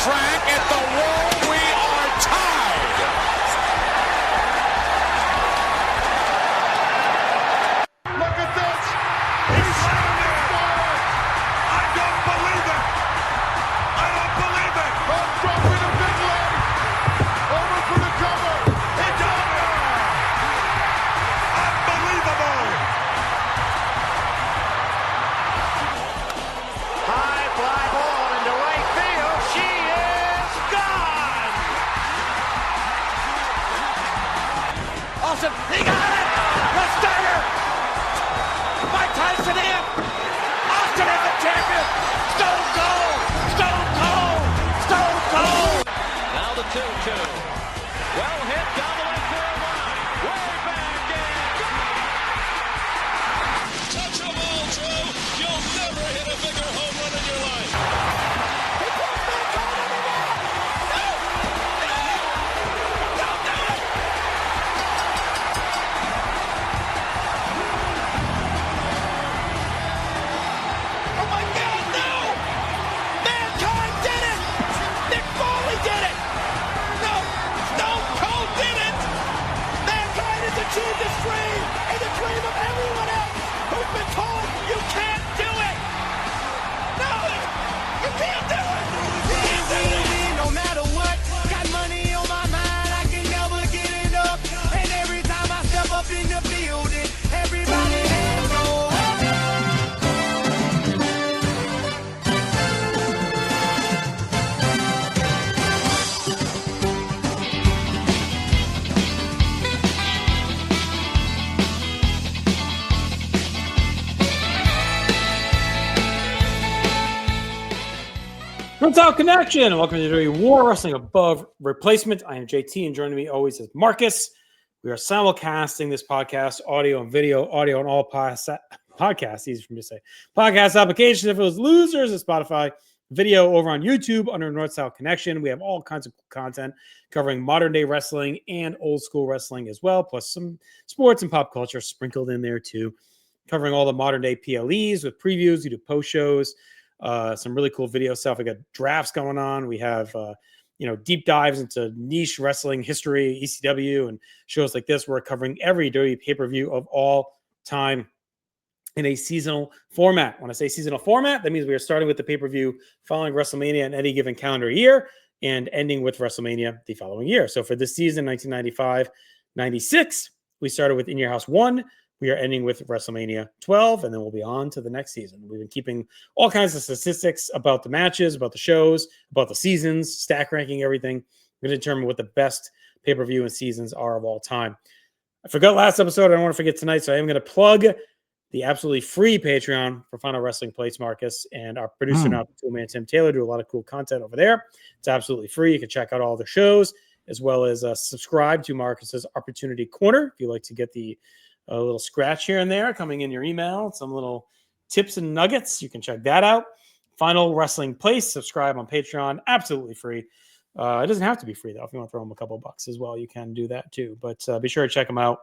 track at the wall. We are tied. Look at this. He's landing forward. I don't believe it. I don't believe it. Armstrong with a big leg. Over for the cover. It's over. Unbelievable. High fly ball into right field. She is gone. Austin, he got it. The starter. Mike Tyson in. Austin is the champion. Stone Cold. Stone Cold. Stone Cold. Now the 2-2. Well hit down the left field line. Way back in. Touch a ball, Drew. You'll never hit a bigger home run in your life. Oh my God, no! Mankind did it! Nick Foley did it! No! Stone Cold did it! Mankind has achieved his dream and the dream of everyone else who's been told you can't do it! No! You can't do it! You can't do it! No matter what, got money on my mind, I can never get it up. And every time I step up in the building, everybody hands go up. Frontal Connection. Welcome to WWE WAR Wrestling Above Replacement. I am JT, and joining me always is Marcus. We are simulcasting this podcast, audio and video, audio on all podcasts. Easy for me to say. Podcast applications. If it was losers at Spotify, video over on YouTube under North South Connection. We have all kinds of content covering modern day wrestling and old school wrestling as well, plus some sports and pop culture sprinkled in there too. Covering all the modern day PLEs with previews. We do post shows. Some really cool video stuff. We got drafts going on. We have, deep dives into niche wrestling history, ECW, and shows like this. We're covering every WWE pay-per-view of all time in a seasonal format. When I say seasonal format, that means we are starting with the pay-per-view following WrestleMania in any given calendar year and ending with WrestleMania the following year. So for this season, 1995-96, we started with In Your House 1. We are ending with WrestleMania 12, and then we'll be on to the next season. We've been keeping all kinds of statistics about the matches, about the shows, about the seasons, stack ranking everything. We're going to determine what the best pay-per-view and seasons are of all time. I forgot last episode. I don't want to forget tonight, so I am going to plug the absolutely free Patreon for Final Wrestling Plates, Marcus, and our producer now, Toolman Tim Taylor, do a lot of cool content over there. It's absolutely free. You can check out all the shows, as well as subscribe to Marcus's Opportunity Corner if you like to get a little scratch here and there coming in your email, some little tips and nuggets. You can check that out. Final Wrestling Place, subscribe on Patreon, absolutely free. It doesn't have to be free, though. If you want to throw them a couple bucks as well, you can do that too. But be sure to check them out.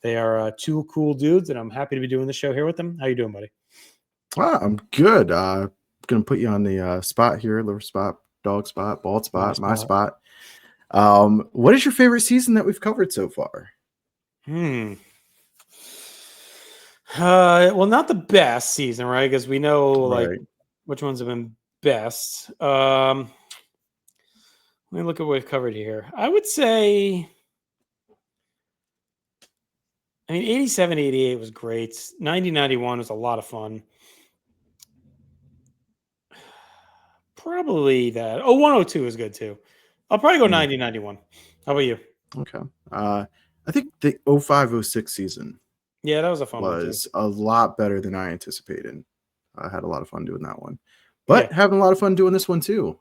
They are two cool dudes, and I'm happy to be doing the show here with them. How you doing, buddy? I'm good. Going to put you on the spot here, liver spot, dog spot, bald spot, my spot. What is your favorite season that we've covered so far? Well, not the best season, right? Because we know like Right. which ones have been best. Let me look at what we've covered here. I would say, 87, 88 was great. 90, 91 was a lot of fun. Probably that. 102 is good too. I'll probably go 90, 91. How about you? Okay. I think the 05-06 season Yeah, that was a fun one. was a lot better than I anticipated. I had a lot of fun doing that one, but having a lot of fun doing this one too.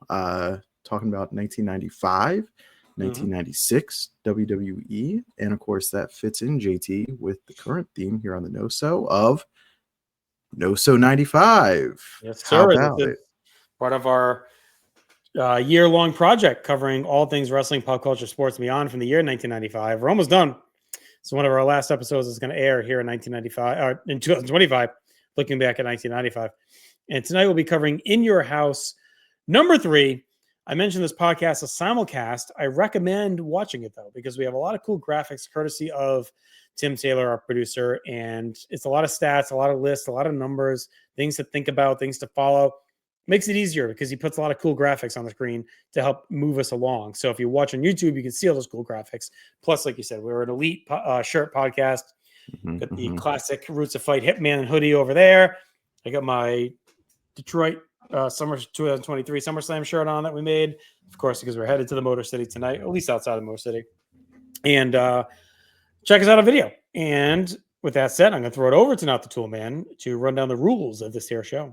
Talking about 1995, 1996 WWE, and of course that fits in, JT, with the current theme here on the No So of No So 95. Yes, How sir. about This it? is part of our year-long project covering all things wrestling, pop culture, sports, and beyond from the year 1995. We're almost done. So one of our last episodes is going to air here in 1995 or in 2025, looking back at 1995. And tonight we'll be covering In Your House number 3. I mentioned this podcast, a simulcast. I recommend watching it though, because we have a lot of cool graphics courtesy of Tim Taylor, our producer, and it's a lot of stats, a lot of lists, a lot of numbers, things to think about, things to follow. Makes it easier because he puts a lot of cool graphics on the screen to help move us along. So if you watch on YouTube, you can see all those cool graphics. Plus, like you said, we're an elite shirt podcast. Got the classic Roots of Fight Hitman hoodie over there. I got my Detroit summer 2023 SummerSlam shirt on that we made, of course, because we're headed to the Motor City tonight, at least outside of the Motor City. And check us out on video. And with that said, I'm going to throw it over to Not the Tool Man to run down the rules of this here show.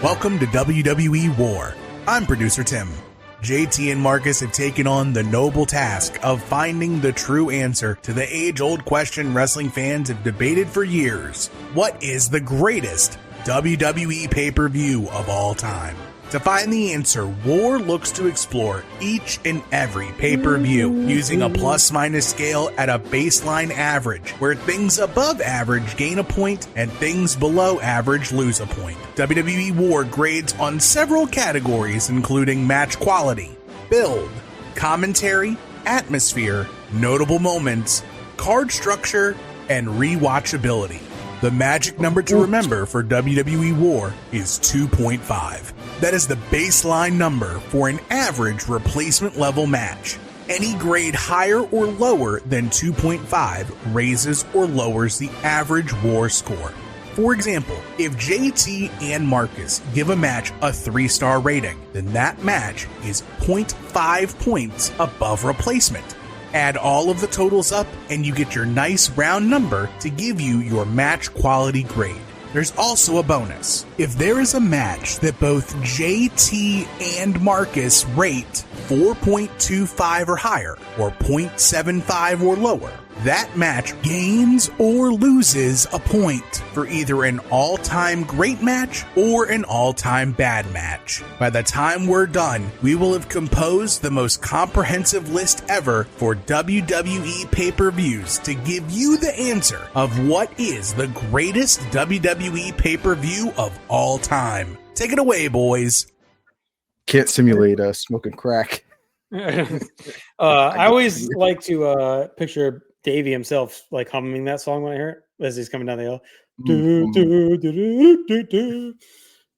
Welcome to WWE WAR. I'm producer Tim. JT and Marcus have taken on the noble task of finding the true answer to the age-old question wrestling fans have debated for years. What is the greatest WWE pay-per-view of all time? To find the answer, WAR looks to explore each and every pay-per-view using a plus-minus scale at a baseline average, where things above average gain a point and things below average lose a point. WWE WAR grades on several categories, including match quality, build, commentary, atmosphere, notable moments, card structure, and rewatchability. The magic number to remember for WWE WAR is 2.5. That is the baseline number for an average replacement level match. Any grade higher or lower than 2.5 raises or lowers the average WAR score. For example, if JT and Marcus give a match a 3-star rating, then that match is 0.5 points above replacement. Add all of the totals up and you get your nice round number to give you your match quality grade. There's also a bonus. If there is a match that both JT and Marcus rate 4.25 or higher, or 0.75 or lower, that match gains or loses a point for either an all-time great match or an all-time bad match. By the time we're done, we will have composed the most comprehensive list ever for WWE pay-per-views to give you the answer of what is the greatest WWE pay-per-view of all time. Take it away, boys. Can't simulate smoking crack. I always like to picture Davey himself like humming that song when I hear it as he's coming down the hill.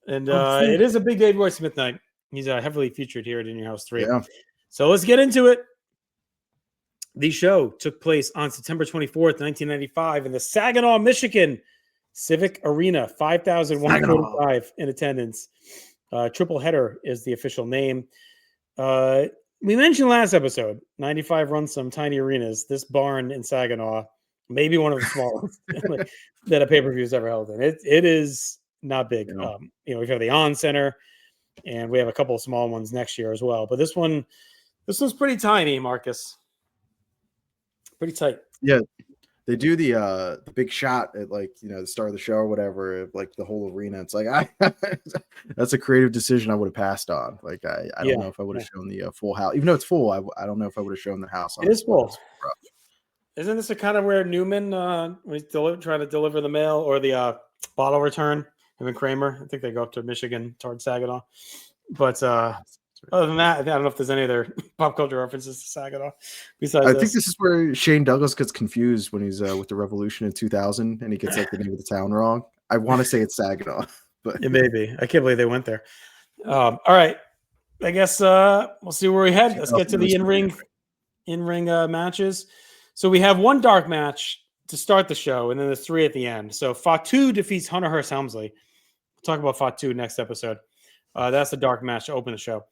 And it is a big Davey Boy Smith night. He's heavily featured here at In Your House 3. Yeah. So let's get into it. The show took place on September 24th, 1995 in the Saginaw, Michigan Civic Arena, 5,145 in attendance. Triple header is the official name. We mentioned last episode, 95 runs some tiny arenas. This barn in Saginaw, maybe one of the smallest that a pay-per-view has ever held in. It is not big. Yeah. We've got the On Center, and we have a couple of small ones next year as well. But this one's pretty tiny, Marcus. Pretty tight. Yeah. They do the big shot at the start of the show or whatever, like the whole arena. It's like that's a creative decision I would have passed on. Like I don't know if I would have shown the full house, even though it's full. I don't know if I would have shown the house. It is full. Isn't this a kind of where Newman when he's trying to deliver the mail or the bottle return? Him and Kramer, I think they go up to Michigan towards Saginaw. But other than that, I don't know if there's any other pop culture references to Saginaw. Besides, I think this is where Shane Douglas gets confused when he's with the Revolution in 2000 and he gets the name of the town wrong. I want to say it's Saginaw, but it may be. I can't believe they went there. All right, I guess we'll see where we head. Let's get to the in-ring matches. So we have one dark match to start the show, and then there's 3 at the end. So Fatu defeats Hunter Hearst Helmsley. We'll talk about Fatu next episode. That's the dark match to open the show.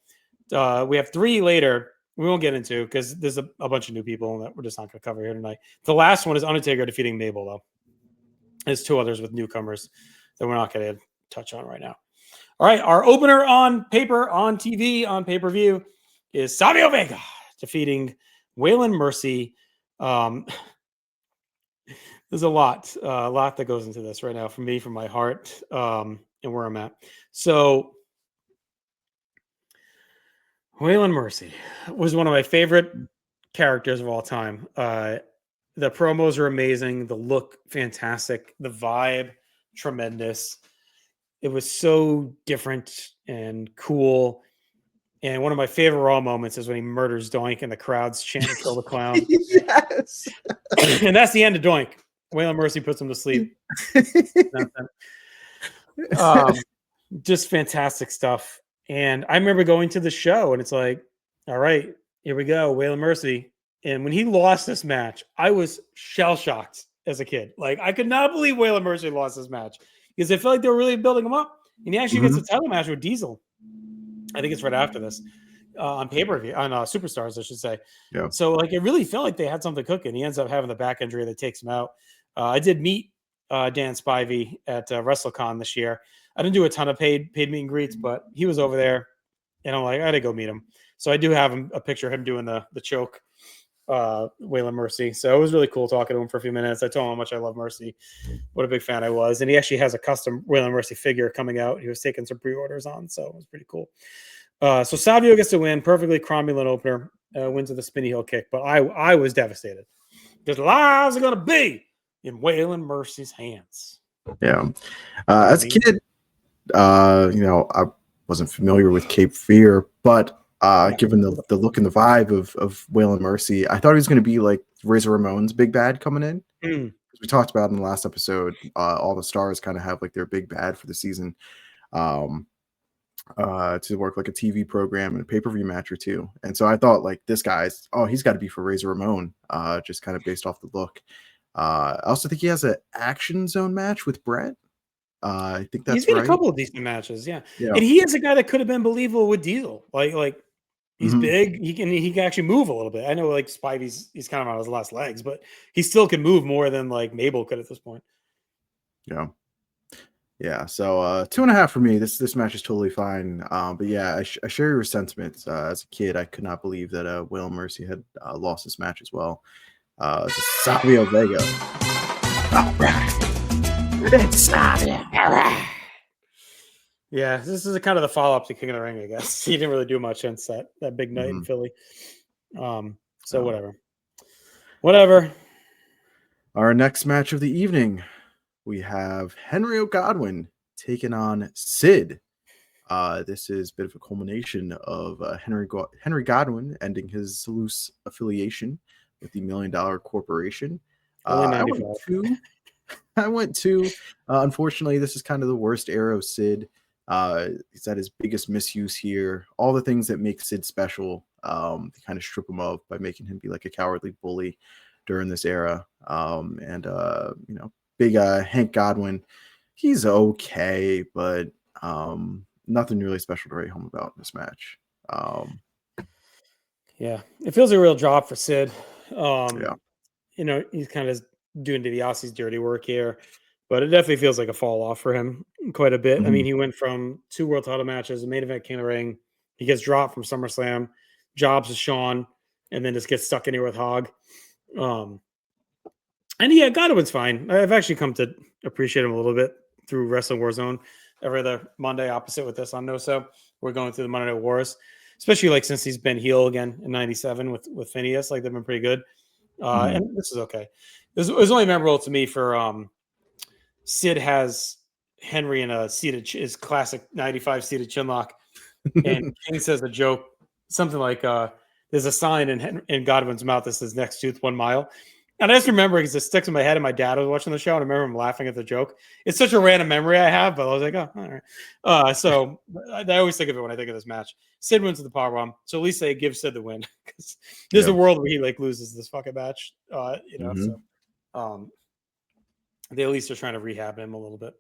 We have 3 later. We won't get into because there's a bunch of new people that we're just not going to cover here tonight. The last one is Undertaker defeating Mabel, though. There's 2 others with newcomers that we're not going to touch on right now. All right, our opener on paper, on TV, on pay-per-view is Savio Vega defeating Waylon Mercy. There's a lot that goes into this right now for me, from my heart, and where I'm at. So Waylon Mercy was one of my favorite characters of all time. The promos are amazing. The look, fantastic. The vibe, tremendous. It was so different and cool. And one of my favorite Raw moments is when he murders Doink and the crowd's chanting "Kill the Clown." Yes. And that's the end of Doink. Waylon Mercy puts him to sleep. Just fantastic stuff. And I remember going to the show and it's like, all right, here we go, Waylon Mercy. And when he lost this match, I was shell shocked as a kid. Like, I could not believe Waylon Mercy lost this match because I felt like they were really building him up. And he actually gets a title match with Diesel. I think it's right after this on pay-per-view, on Superstars, I should say. Yeah. So, like, it really felt like they had something cooking. He ends up having the back injury that takes him out. I did meet Dan Spivey at WrestleCon this year. I didn't do a ton of paid meet and greets, but he was over there, and I'm like, I gotta go meet him. So I do have a picture of him doing the choke, Waylon Mercy. So it was really cool talking to him for a few minutes. I told him how much I love Mercy, what a big fan I was, and he actually has a custom Waylon Mercy figure coming out. He was taking some pre-orders on, so it was pretty cool. So Savio gets to win, perfectly cromulent opener, wins with a spinny heel kick. But I was devastated because lives are gonna be in Waylon Mercy's hands. Yeah. As a kid, I wasn't familiar with Cape Fear, but given the look and the vibe of Waylon Mercy, I thought he was going to be like Razor Ramon's big bad coming in. We talked about in the last episode, all the stars kind of have like their big bad for the season to work like a TV program and a pay-per-view match or two. And so I thought like this guy's, he's got to be for Razor Ramon, just kind of based off the look. I also think he has an Action Zone match with Brett. I think that's he's got right. a couple of decent matches, yeah. And he is a guy that could have been believable with Diesel. Like he's big. He can actually move a little bit. I know like Spivey's he's kind of on his last legs, but he still can move more than like Mabel could at this point. Yeah. So 2.5 for me. This match is totally fine. But yeah, I share your sentiments. As a kid, I could not believe that Waylon Mercy had lost this match as well. Savio Vega. All right. It's Savio. All right. Yeah, this is kind of the follow-up to King of the Ring, I guess. He didn't really do much since that big night in Philly. So whatever. Our next match of the evening, we have Henry O'Godwin taking on Sid. This is a bit of a culmination of Henry Godwin ending his loose affiliation with the $1 Million Corporation. I went to. Unfortunately, this is kind of the worst era of Sid. He's at his biggest misuse here. All the things that make Sid special, they kind of strip him of by making him be like a cowardly bully during this era. Big Hank Godwin, he's okay, but nothing really special to write home about in this match. Yeah, it feels a real drop for Sid. Yeah. He's kind of doing DiBiase's dirty work here, but it definitely feels like a fall off for him quite a bit. I mean, he went from 2 world title matches, a main event King of the Ring. He gets dropped from SummerSlam, jobs with Shawn, and then just gets stuck in here with Hog. And yeah, Godwin's fine. I've actually come to appreciate him a little bit through Wrestling Warzone. Every other Monday, opposite with this on No So. We're going through the Monday Night Wars, especially like since he's been heel again in '97 with Phineas. Like they've been pretty good. And this is okay. It was only memorable to me for Sid has Henry in a his classic 95 seated chinlock. And King says a joke, something like, there's a sign in Godwin's mouth that says next tooth 1 mile. And I just remember because it sticks in my head and my dad was watching the show and I remember him laughing at the joke. It's such a random memory I have, but I was like, oh, all right. So I always think of it when I think of this match. Sid wins with the powerbomb. So at least they give Sid the win because there's a world where he like loses this fucking match. So they at least are trying to rehab him a little bit.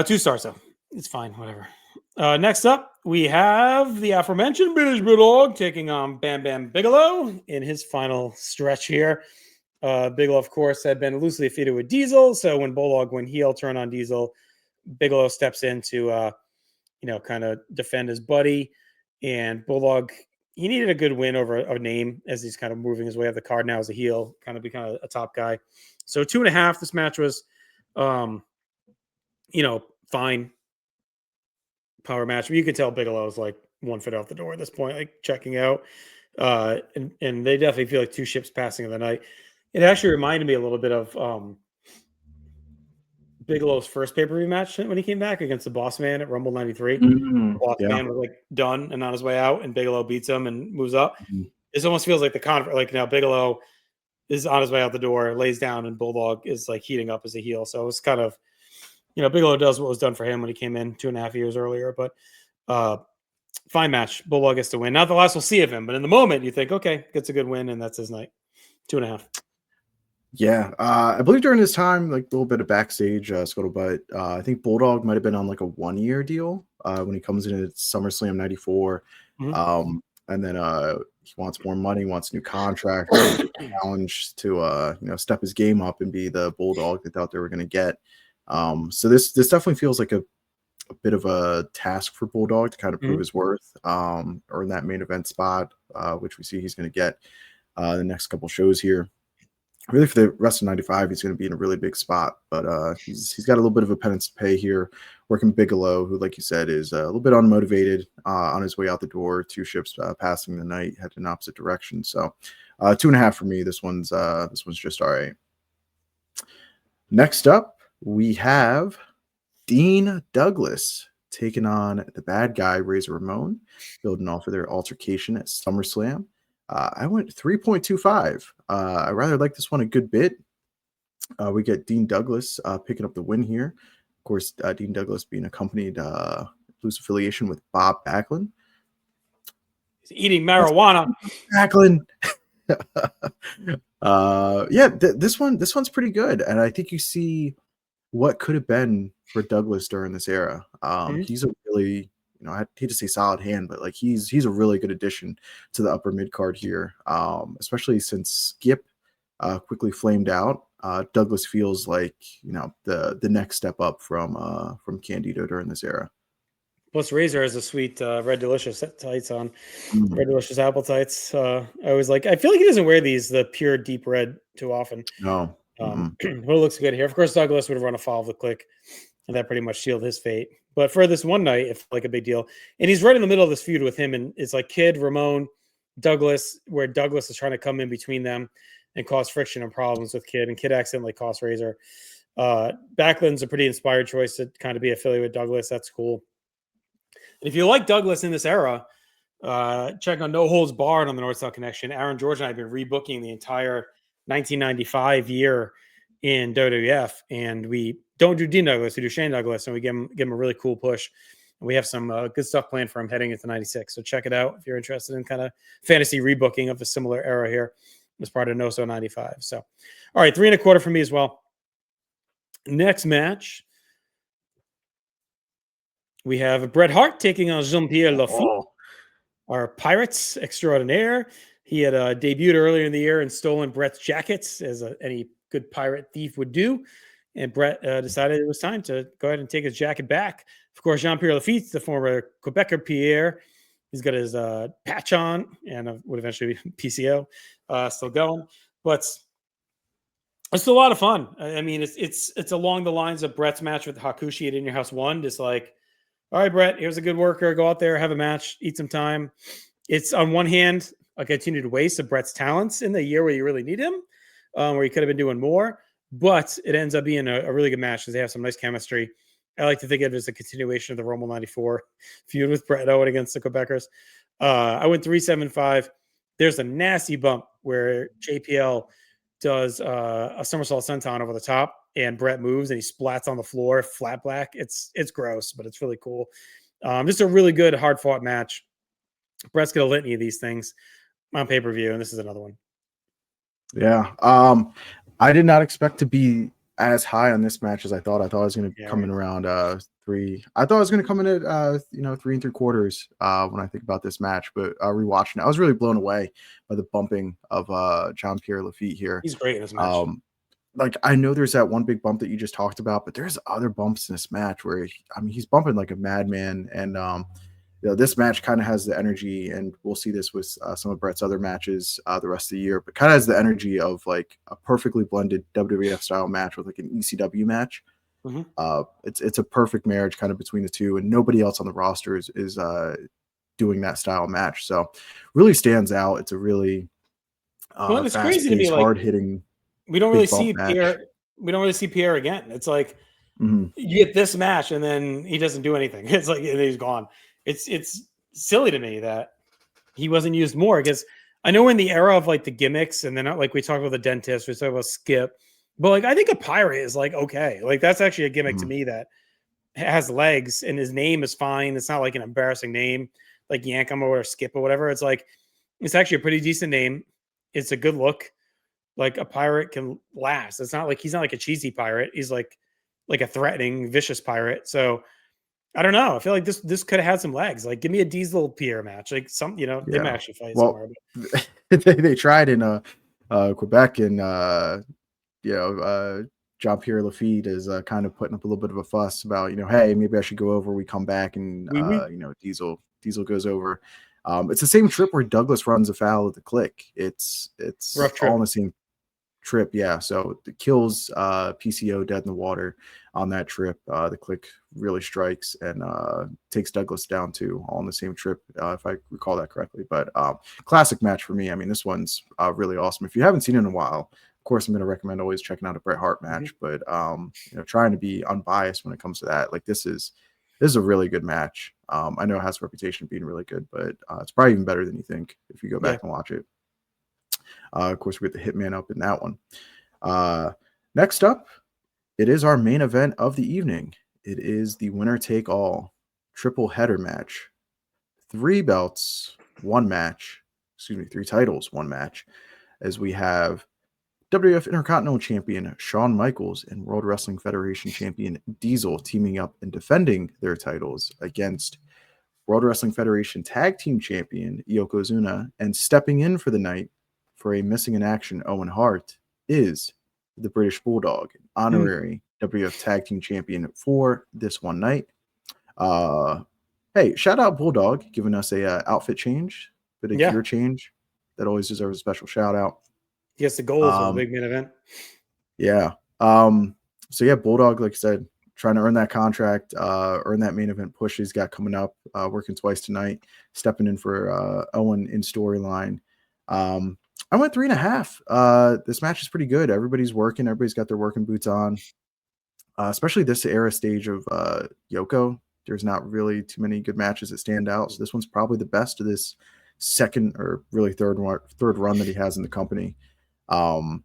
2 stars though. It's fine, whatever. Next up, we have the aforementioned British Bulldog taking on Bam Bam Bigelow in his final stretch here. Bigelow, of course, had been loosely defeated with Diesel. So when Bulldog went heel, turn on Diesel, Bigelow steps in to, kind of defend his buddy. And Bulldog, he needed a good win over a name as he's kind of moving his way up the card now as a heel, kind of become a top guy. So 2.5. This match was, fine. Power match. You can tell Bigelow is like 1 foot out the door at this point, like checking out. And they definitely feel like 2 ships passing in the night. It actually reminded me a little bit of Bigelow's first pay-per-view match when he came back against the Boss Man at Rumble 93. Boss Yeah. Man was like done and on his way out, and Bigelow beats him and moves up. Mhm. This almost feels like the convert. Like now, Bigelow is on his way out the door, lays down, and Bulldog is like heating up as a heel. So it's kind of, Bigelow does what was done for him when he came in 2.5 years earlier. But fine match. Bulldog gets to win. Not the last we'll see of him, but in the moment, you think, okay, gets a good win, and that's his night. 2.5. Yeah, I believe during this time, like a little bit of backstage scuttlebutt. I think Bulldog might have been on like a 1-year deal when he comes in at SummerSlam '94, and then he wants more money, wants a new contract, challenge to step his game up and be the Bulldog they thought they were going to get. So this definitely feels like a bit of a task for Bulldog to kind of prove his worth, or in that main event spot, which we see he's going to get the next couple shows here. Really, for the rest of '95, he's going to be in a really big spot, but he's got a little bit of a penance to pay here. Working Bigelow, who, like you said, is a little bit unmotivated on his way out the door. 2 ships passing the night, headed in opposite directions. So 2.5 for me. This one's just all right. Next up, we have Dean Douglas taking on the bad guy Razor Ramon, building off of their altercation at SummerSlam. I went 3.25. I rather like this one a good bit. We get Dean Douglas picking up the win here. Of course, Dean Douglas being accompanied loose affiliation with Bob Backlund. He's eating marijuana. Backlund. This one's pretty good, and I think you see what could have been for Douglas during this era. He's a really, I hate to say solid hand, but like he's a really good addition to the upper mid card here, especially since Skip quickly flamed out. Douglas feels like the next step up from Candido during this era. Plus, Razor has a sweet Red Delicious tights on. Red Delicious apple tights. I always like. I feel like he doesn't wear the pure deep red too often. No. Well, it looks good here. Of course, Douglas would have run a follow the click, and that pretty much sealed his fate. But for this one night, it felt like a big deal. And he's right in the middle of this feud with him, and it's like Kid, Ramon, Douglas, where Douglas is trying to come in between them and cause friction and problems with Kid, and Kid accidentally cost Razor. Backlund's a pretty inspired choice to kind of be affiliated with Douglas. That's cool. And if you like Douglas in this era, check on No Holds Barred on the North South Connection. Aaron George and I have been rebooking the entire 1995 year in WWF, and we don't do Dean Douglas, we do Shane Douglas, and we give him a really cool push. And we have some good stuff planned for him heading into 96. So check it out if you're interested in kind of fantasy rebooking of a similar era here as part of NOSO 95. So, all right, 3.25 for me as well. Next match, we have Bret Hart taking on Jean-Pierre Lafitte, our Pirates extraordinaire. He had debuted earlier in the year and stolen Bret's jackets, as any good pirate thief would do. And Bret decided it was time to go ahead and take his jacket back. Of course, Jean-Pierre Lafitte, the former Quebecer Pierre, he's got his patch on and would eventually be PCO still going. But it's a lot of fun. I mean, it's along the lines of Bret's match with Hakushi at In Your House 1. Just like, all right, Bret, here's a good worker. Go out there, have a match, eat some time. It's on one hand a continued waste of Bret's talents in the year where you really need him, where he could have been doing more. But it ends up being a really good match because they have some nice chemistry. I like to think of it as a continuation of the Rumble 94 feud with Bret Owen against the Quebecers. I went 3.75. There's a nasty bump where JPL does a somersault senton over the top, and Bret moves and he splats on the floor, flat black. It's gross, but it's really cool. Just a really good, hard fought match. Bret's got a litany of these things on pay-per-view, and this is another one. Yeah. I did not expect to be as high on this match as I thought. I thought I was going to come in around 3. I thought I was going to come in at 3.75 when I think about this match. But rewatching it, I was really blown away by the bumping of Jean-Pierre Lafitte here. He's great in this match. Like, I know there's that one big bump that you just talked about, but there's other bumps in this match where he's bumping like a madman, and this match kind of has the energy, and we'll see this with some of Bret's other matches the rest of the year, but kind of has the energy of like a perfectly blended WWF style match with like an ECW match. It's a perfect marriage kind of between the two, and nobody else on the roster is doing that style match. So really stands out. It's a really well, it's crazy to be like hard hitting. We don't really see Pierre. We don't really see Pierre again. It's like You get this match, and then he doesn't do anything. It's like he's gone. It's silly to me that he wasn't used more, because I know we're in the era of like the gimmicks, and then like we talk about the dentist, we talk about Skip, but like I think a pirate is like okay, like that's actually a gimmick to me that has legs, and his name is fine. It's not like an embarrassing name like Yankum or Skip or whatever. It's like it's actually a pretty decent name. It's a good look. Like a pirate can last. It's not like he's not like a cheesy pirate. He's like a threatening, vicious pirate. So I don't know. I feel like this could have had some legs. Like, give me a Diesel Pierre match. Like they might actually fight somewhere. But... they tried in Quebec, and Jean-Pierre Lafitte is kind of putting up a little bit of a fuss about, hey, maybe I should go over. We come back, and Diesel goes over. It's the same trip where Douglas runs afoul of the Click. It's all on the same trip, yeah. So it kills PCO dead in the water on that trip. The Click really strikes and takes Douglas down too, all on the same trip, if I recall that correctly. But classic match for me. I mean, this one's really awesome. If you haven't seen it in a while, of course, I'm going to recommend always checking out a Bret Hart match. But trying to be unbiased when it comes to that, like this is a really good match. I know it has a reputation of being really good, but it's probably even better than you think if you go back and watch it. Of course, we get the Hitman up in that one. Next up, it is our main event of the evening. It is the winner-take-all triple header match. 3 belts, 1 match. 3 titles, 1 match. As we have WWF Intercontinental Champion Shawn Michaels and World Wrestling Federation Champion Diesel teaming up and defending their titles against World Wrestling Federation Tag Team Champion Yokozuna, and stepping in for the night for a missing in action Owen Hart is the British Bulldog, honorary WWF Tag Team Champion for this one night. Hey, shout out Bulldog giving us a outfit change, bit of gear change. That always deserves a special shout out. He gets the goal for the big main event. Yeah. So yeah, Bulldog, like I said, trying to earn that contract, earn that main event push he's got coming up, working twice tonight, stepping in for Owen in storyline. I went 3.5. This match is pretty good. Everybody's working. Everybody's got their working boots on. Especially this era stage of Yoko. There's not really too many good matches that stand out. So this one's probably the best of this second or really third run that he has in the company. But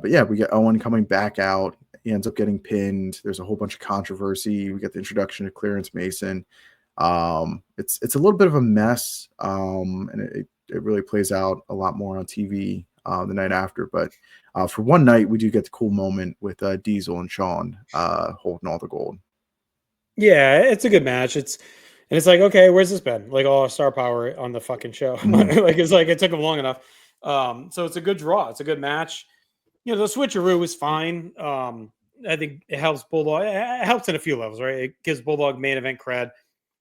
yeah, we get Owen coming back out. He ends up getting pinned. There's a whole bunch of controversy. We get the introduction of Clarence Mason. It's a little bit of a mess, and it really plays out a lot more on TV the night after. But for one night, we do get the cool moment with Diesel and Shawn holding all the gold. Yeah, it's a good match. It's like, okay, where's this been? Like all our star power on the fucking show. Like it's like it took them long enough. So it's a good draw. It's a good match. The switcheroo is fine. I think it helps Bulldog. It helps in a few levels, right? It gives Bulldog main event cred.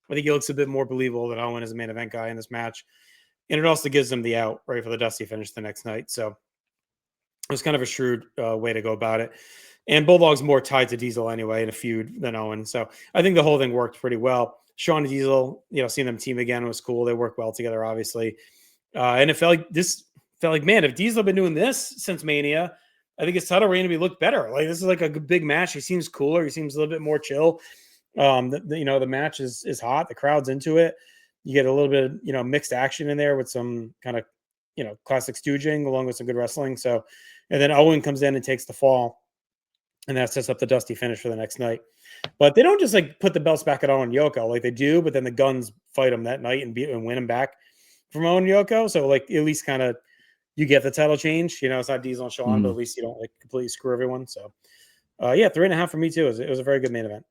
I think he looks a bit more believable than Owen as a main event guy in this match. And it also gives him the out, right, for the Dusty finish the next night. So it was kind of a shrewd way to go about it. And Bulldog's more tied to Diesel anyway in a feud than Owen. So I think the whole thing worked pretty well. Shawn and Diesel, seeing them team again was cool. They work well together, obviously. And it felt like, man, if Diesel had been doing this since Mania, I think his title reign would be looked better. Like, this is like a big match. He seems cooler. He seems a little bit more chill. The match is hot. The crowd's into it. You get a little bit of, mixed action in there with some kind of, classic stooging along with some good wrestling. So, and then Owen comes in and takes the fall, and that sets up the Dusty finish for the next night. But they don't just like put the belts back at Owen and Yoko like they do, but then the Guns fight them that night and win them back from Owen and Yoko. So like at least kind of you get the title change. It's not Diesel and Shawn, but at least you don't like completely screw everyone. So yeah, 3.5 for me too. It was a very good main event.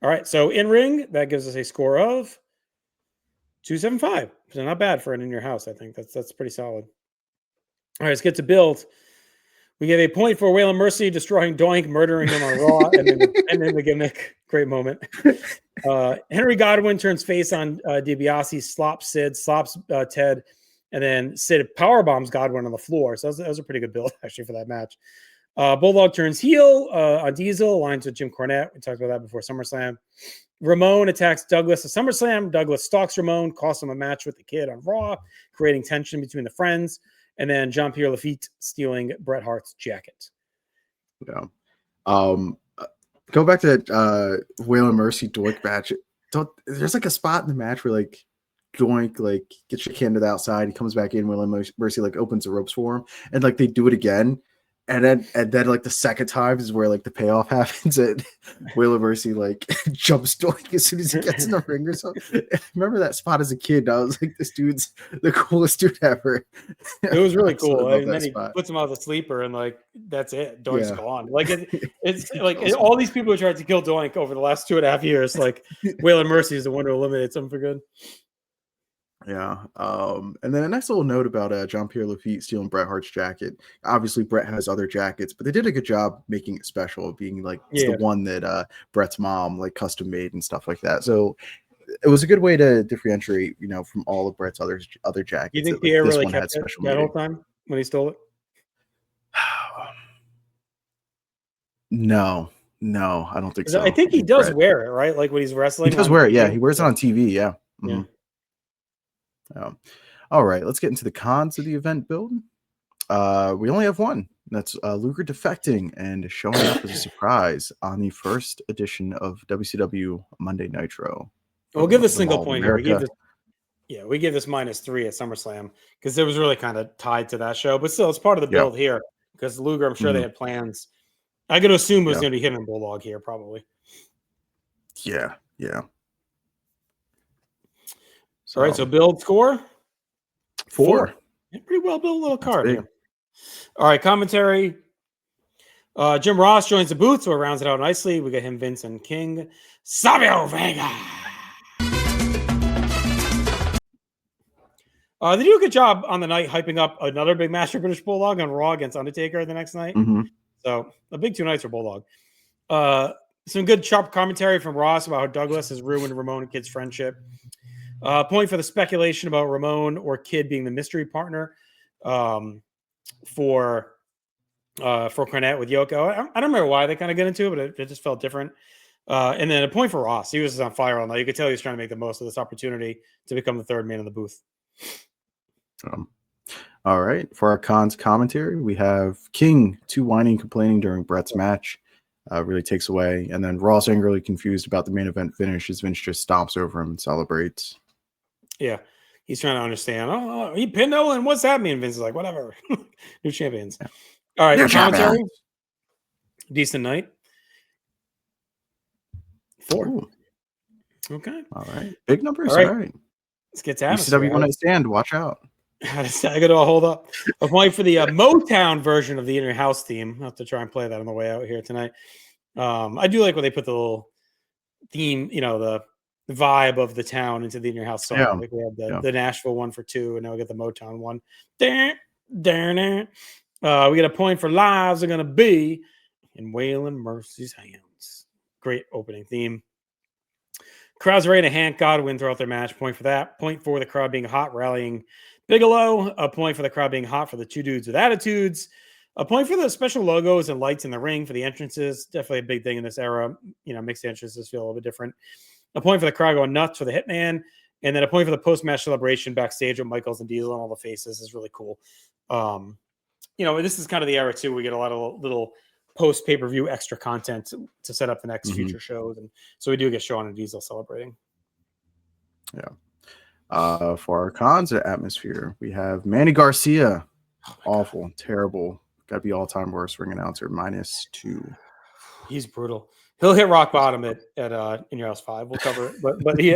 All right, so in ring, that gives us a score of 275. So not bad for an in your house. I think that's pretty solid. All right, let's get to build. We give a point for Waylon Mercy destroying Doink, murdering him on Raw, and then the gimmick. Great moment. Henry Godwin turns face on DiBiase, slops Sid, slops Ted, and then Sid powerbombs Godwin on the floor. So that was a pretty good build, actually, for that match. Bulldog turns heel on Diesel, aligns with Jim Cornette. We talked about that before SummerSlam. Ramon attacks Douglas at SummerSlam. Douglas stalks Ramon, costs him a match with the Kid on Raw, creating tension between the friends. And then Jean-Pierre Lafitte stealing Bret Hart's jacket. Yeah. Go back to that Waylon Mercy Doink match. There's like a spot in the match where like Doink like gets your hand to the outside. He comes back in. Waylon Mercy like opens the ropes for him, and like they do it again. And then like the second time is where like the payoff happens. And Waylon Mercy like jumps Doink as soon as he gets in the ring or something. I remember that spot as a kid. I was like, this dude's the coolest dude ever. It was really cool. And then he spot. puts him out the sleeper, and like that's it. Doink's Yeah. gone. Like it's like all these people who tried to kill Doink over the last 2.5 years. Like Waylon Mercy is the one who eliminates him for good. Yeah. And then a nice little note about Jean-Pierre Lafitte stealing Bret Hart's jacket. Obviously, Bret has other jackets, but they did a good job making it special, being like it's the one that Bret's mom like custom made and stuff like that. So it was a good way to differentiate, from all of Bret's other jackets. You think Pierre really kept it that whole time when he stole it? No, I don't think so. I think he does wear it, right? Like when he's wrestling. He does wear it. Yeah, he wears it on TV. Yeah. Mm-hmm. Yeah. All right, let's get into the cons of the event build. We only have one. That's Luger defecting and showing up as a surprise on the first edition of WCW Monday Nitro. We'll give this single point here. We give this -3 at SummerSlam because it was really kind of tied to that show. But still, it's part of the build here because Luger, I'm sure they had plans. I could assume it was going to be him and Bulldog here, probably. Yeah. All right, so build score 4. Yeah, pretty well built little card here. All right, commentary. Jim Ross joins the booth, so it rounds it out nicely. We got him, Vince, and King. Savio Vega. They do a good job on the night hyping up another big match for British Bulldog on Raw against Undertaker the next night. Mm-hmm. So a big 2 nights for Bulldog. Some good sharp commentary from Ross about how Douglas has ruined Ramon and Kid's friendship. Point for the speculation about Ramon or Kid being the mystery partner for Cornette with Yoko. I don't remember why they kind of get into it, but it just felt different. And then a point for Ross. He was on fire all night. You could tell he was trying to make the most of this opportunity to become the third man in the booth. All right. For our cons commentary, we have King too whining, complaining during Bret's match. Really takes away. And then Ross angrily confused about the main event finish as Vince just stomps over him and celebrates. Yeah. He's trying to understand. Oh, he pinned Owen. What's that mean? Vince is like, whatever. New champions. Yeah. All right. Commentary. Decent night. 4. Ooh. Okay. All right. Big numbers. All right. All right. Let's get to atmosphere. ECW one night stand. Watch out. I got to hold up. A point for the Motown version of the In Your House theme. I'll have to try and play that on the way out here tonight. I do like when they put the little theme, the vibe of the town into the In Your House song. Yeah. Like we have the Nashville one for 2, and now we get the Motown one. We get a point for Lives Are Gonna Be in Waylon Mercy's Hands. Great opening theme. Crowd's ready to hand Godwin throughout their match. Point for that. Point for the crowd being hot, rallying Bigelow. A point for the crowd being hot for the 2 dudes with attitudes. A point for the special logos and lights in the ring for the entrances. Definitely a big thing in this era. Makes the entrances feel a little bit different. A point for the crowd going nuts for the Hitman. And then a point for the post-match celebration backstage with Michaels and Diesel and all the faces is really cool. This is kind of the era, too. We get a lot of little post-pay-per-view extra content to set up the next future shows. And so we do get Shawn and Diesel celebrating. Yeah. For our cons at atmosphere, we have Manny Garcia. Awful, terrible. Got to be all-time worst ring announcer, -2. He's brutal. He'll hit rock bottom at In Your House 5. We'll cover it, but he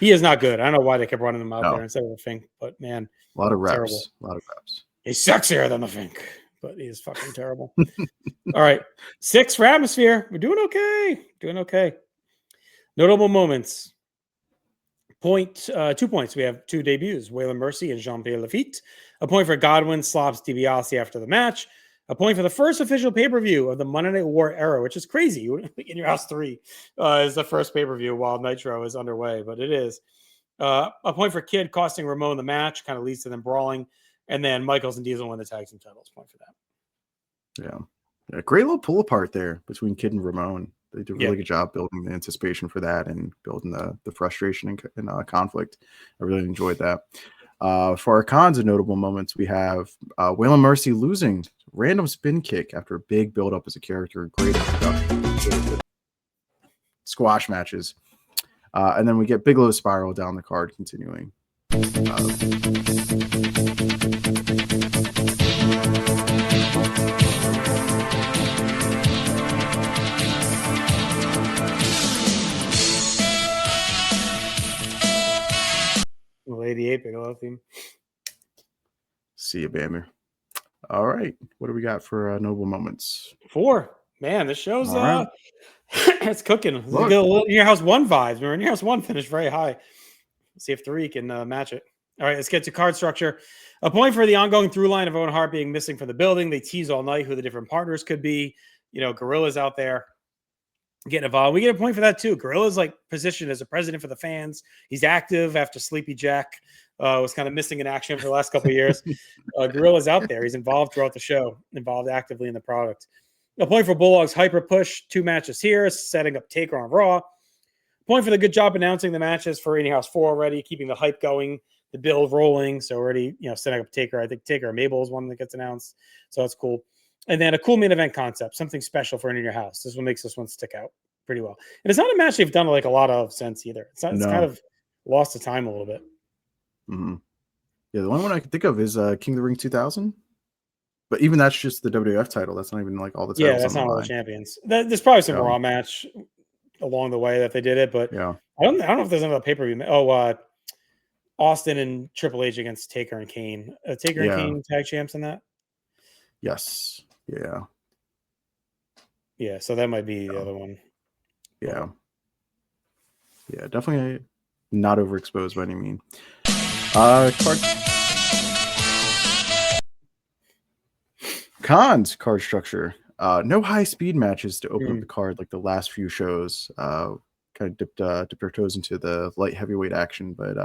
is not good. I don't know why they kept running him out there instead of the Fink, but man, a lot of reps. Terrible. A lot of reps. He's sexier than the Fink, but he's fucking terrible. All right, 6 for atmosphere. We're doing okay. Notable moments. 2 points. We have 2 debuts: Waylon Mercy and Jean-Pierre Lafitte. A point for Godwin slops DiBiase after the match. A point for the first official pay-per-view of the Monday Night War era, which is crazy. In Your House 3 is the first pay-per-view while Nitro is underway, but it is. A point for Kid costing Ramon the match, kind of leads to them brawling. And then Michaels and Diesel win the tag team titles. Point for that. Yeah. Great little pull apart there between Kid and Ramon. They did a really good job building the anticipation for that and building the frustration and conflict. I really enjoyed that. For our cons and notable moments, we have Waylon Mercy losing random spin kick after a big build up as a character. Great introduction. Squash matches. And then we get Bigelow's spiral down the card continuing. Lady 8 Bigelow theme. See you, Bammer. All right. What do we got for notable moments? 4. Man, this show's All right. it's cooking. It's Look. a little In Your House 1 vibes. Remember, In Your House 1 finished very high. See if 3 can match it. All right, let's get to card structure. A point for the ongoing through line of Owen Hart being missing from the building. They tease all night who the different partners could be. You know, Gorilla's out there getting involved. We get a point for that too. Gorilla's like positioned as a president for the fans. He's active after Sleepy Jack was kind of missing in action for the last couple of years. Gorilla's out there. He's involved throughout the show, involved actively in the product. A point for Bulldog's hyper push. 2 matches here, setting up Taker on Raw. Point for the good job announcing the matches for In Your House 4 already, keeping the hype going, the build rolling. So already, setting up Taker. I think Taker and Mabel is one that gets announced. So that's cool. And then a cool main event concept, something special for In Your House. This one makes this one stick out pretty well. And it's not a match they've done like a lot of since either. It's kind of lost to time a little bit. Mm-hmm. Yeah, the only one I can think of is King of the Ring 2000. But even that's just the WWF title. That's not even like all the titles. Yeah, that's not all the champions. There's probably some Raw match along the way that they did it, but yeah, I don't know if there's another pay-per-view. Austin and Triple H against Taker and Kane. Taker and Kane tag champs in that? Yes. Yeah. Yeah, so that might be the other one. Yeah. Yeah, definitely not overexposed by any means. Cons card structure. No high speed matches to open up the card like the last few shows. Kind of dipped our toes into the light heavyweight action, but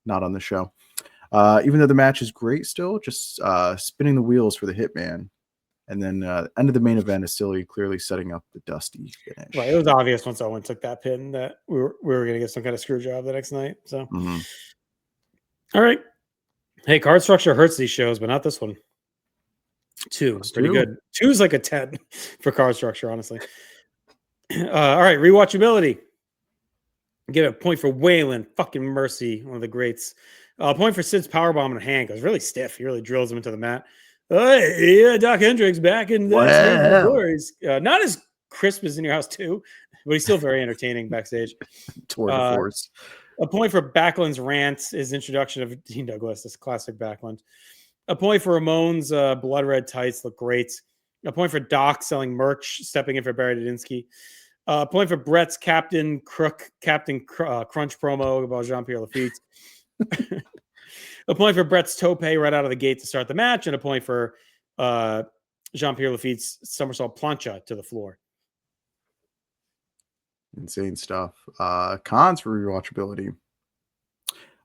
not on the show. Even though the match is great still, just spinning the wheels for the Hitman. And then end of the main event is still clearly setting up the Dusty finish. Right. It was obvious once Owen took that pin that we were going to get some kind of screw job the next night. So, All right. Hey, card structure hurts these shows, but not this one. 2. It's pretty good. 2 is like a 10 for card structure, honestly. All right. Rewatchability. Get a point for Waylon. Fucking Mercy. One of the greats. Point for Sid's powerbomb in the hand. Goes really stiff. He really drills him into the mat. Yeah, Doc Hendricks back in the glories. Not as crisp as In Your House 2, but he's still very entertaining backstage. Tour de force. A point for Backlund's rant, his introduction of Dean Douglas, this classic Backlund. A point for Ramon's blood red tights look great. A point for Doc selling merch, stepping in for Barry Didinsky. A point for Brett's Captain Crunch promo about Jean-Pierre Lafitte. A point for Brett's tope right out of the gate to start the match, and a point for Jean-Pierre Lafitte's somersault plancha to the floor. Insane stuff. Cons for rewatchability.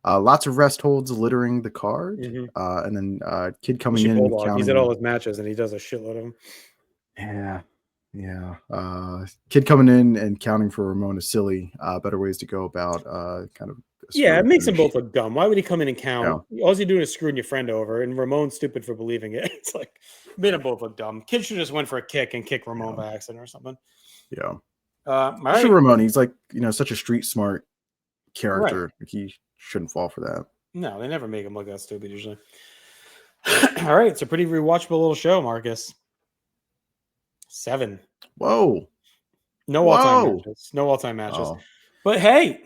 Lots of rest holds littering the card. And then Kid coming in and counting. He's at all his matches, and he does a shitload of them. Yeah. Kid coming in and counting for Ramon is silly. Better ways to go about kind of. Yeah, it makes them both look dumb. Why would he come in and count? Yeah. All you're doing is screwing your friend over, and Ramon's stupid for believing it. It's like, made them both look dumb. Kid should just went for a kick and kick Ramon by accident or something. Yeah. Right. Ramon, he's like, such a street smart character. Right. Like he shouldn't fall for that. No, they never make him look that stupid usually. All right, it's a pretty rewatchable little show, Marcus. 7. Whoa. No all-time matches. Oh. But hey,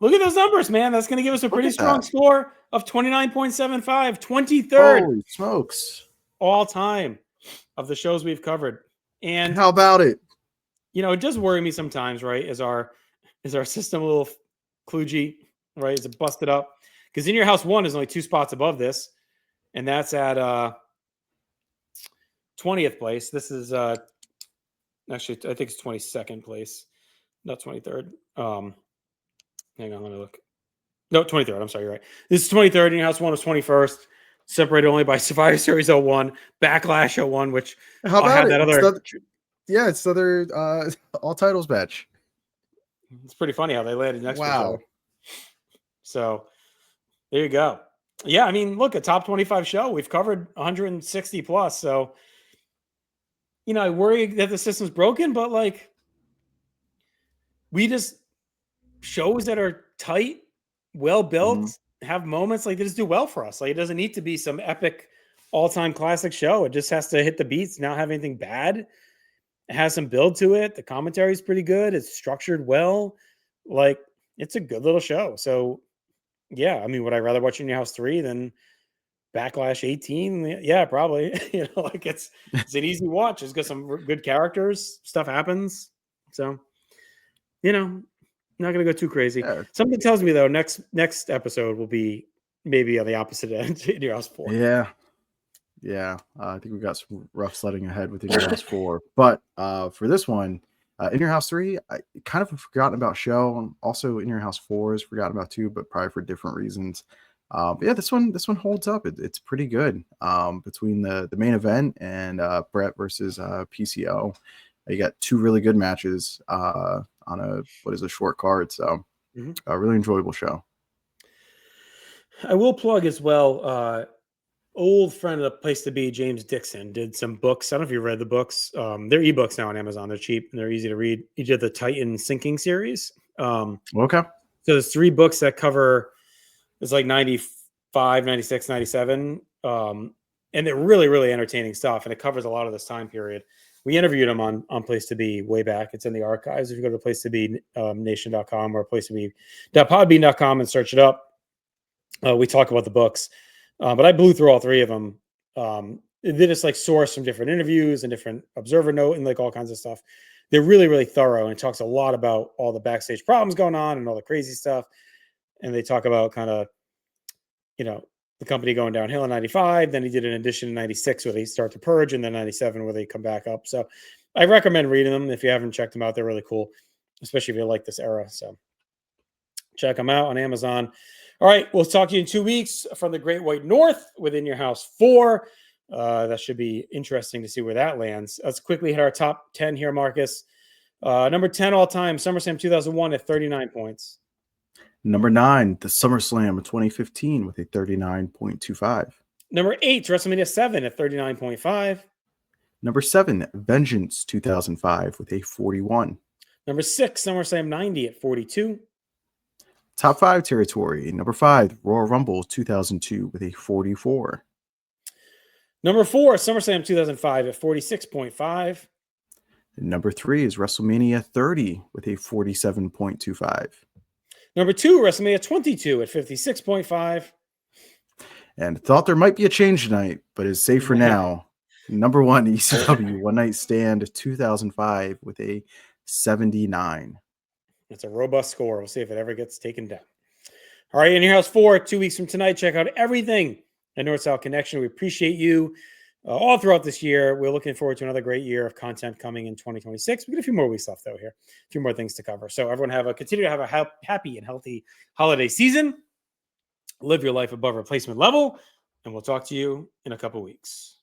look at those numbers, man. That's going to give us a pretty strong score of 29.75, 23rd. Holy smokes. All time of the shows we've covered. And how about it? It does worry me sometimes, right? Is our system a little kludgy, right? Is it busted up? Because In Your House 1 is only 2 spots above this, and that's at 20th place. This is actually, I think it's 22nd place, not 23rd. Hang on, let me look. No, 23rd. I'm sorry, you're right. This is 23rd. In Your House 1 was 21st. Separated only by Survivor Series 01, Backlash 01, which how about that other? It's the other all titles match. It's pretty funny how they landed next to each other. So there you go. Yeah, I mean, look, a top 25 show. We've covered 160 plus. So I worry that the system's broken, but like we just shows that are tight, well built, have moments like they just do well for us. Like it doesn't need to be some epic all-time classic show. It just has to hit the beats, not have anything bad. It has some build to it. The commentary is pretty good. It's structured well. Like it's a good little show. So yeah, I mean, would I rather watch In Your House 3 than Backlash 18? Yeah, probably. Like it's an easy watch. It's got some good characters. Stuff happens. So, not gonna go too crazy. Yeah. Something tells me though, next episode will be maybe on the opposite end. In Your House 4. Yeah. I think we got some rough sledding ahead with In Your House 4. But for this one, In Your House 3, I kind of forgotten about show. Also, In Your House 4 is forgotten about too, but probably for different reasons. But yeah, this one holds up. It's pretty good. Between the main event and Brett versus PCO, you got two really good matches on a short card. So a really enjoyable show. I will plug as well. Old friend of the place to be, James Dixon, did some books. I don't know if you read the books. They're ebooks now on Amazon. They're cheap and they're easy to read. He did the Titan Sinking series. Okay. So there's 3 books that cover, it's like 95, 96, 97. And they're really, really entertaining stuff. And it covers a lot of this time period. We interviewed him on Place to Be way back. It's in the archives. If you go to Place to Be nation.com or Place to Be.podbean.com and search it up, we talk about the books. But I blew through all 3 of them. They just like source from different interviews and different Observer Note and like all kinds of stuff. They're really, really thorough, and it talks a lot about all the backstage problems going on and all the crazy stuff. And they talk about kind of, the company going downhill in 95. Then he did an edition in 96 where they start to purge, and then 97 where they come back up. So I recommend reading them. If you haven't checked them out, they're really cool, especially if you like this era. So check them out on Amazon. All right, we'll talk to you in 2 weeks from the Great White North with In Your House 4. That should be interesting to see where that lands. Let's quickly hit our top 10 here, Marcus. Number 10 all time, SummerSlam 2001 at 39 points. Number 9, the SummerSlam of 2015 with a 39.25. Number 8, WrestleMania 7 at 39.5. Number 7, Vengeance 2005 with a 41. Number 6, SummerSlam 90 at 42. Top 5 territory. Number 5, Royal Rumble 2002 with a 44. Number 4, SummerSlam 2005 at 46.5. Number 3 is WrestleMania 30 with a 47.25. Number 2, WrestleMania 22 at 56.5. And thought there might be a change tonight, but is safe for now. Number 1, ECW One Night Stand 2005 with a 79. It's a robust score. We'll see if it ever gets taken down. All right, In Your House 4, 2 weeks from tonight. Check out everything at North-South Connection. We appreciate you all throughout this year. We're looking forward to another great year of content coming in 2026. We've got a few more weeks left, though, here. A few more things to cover. So everyone continue to have a happy and healthy holiday season. Live your life above replacement level, and we'll talk to you in a couple weeks.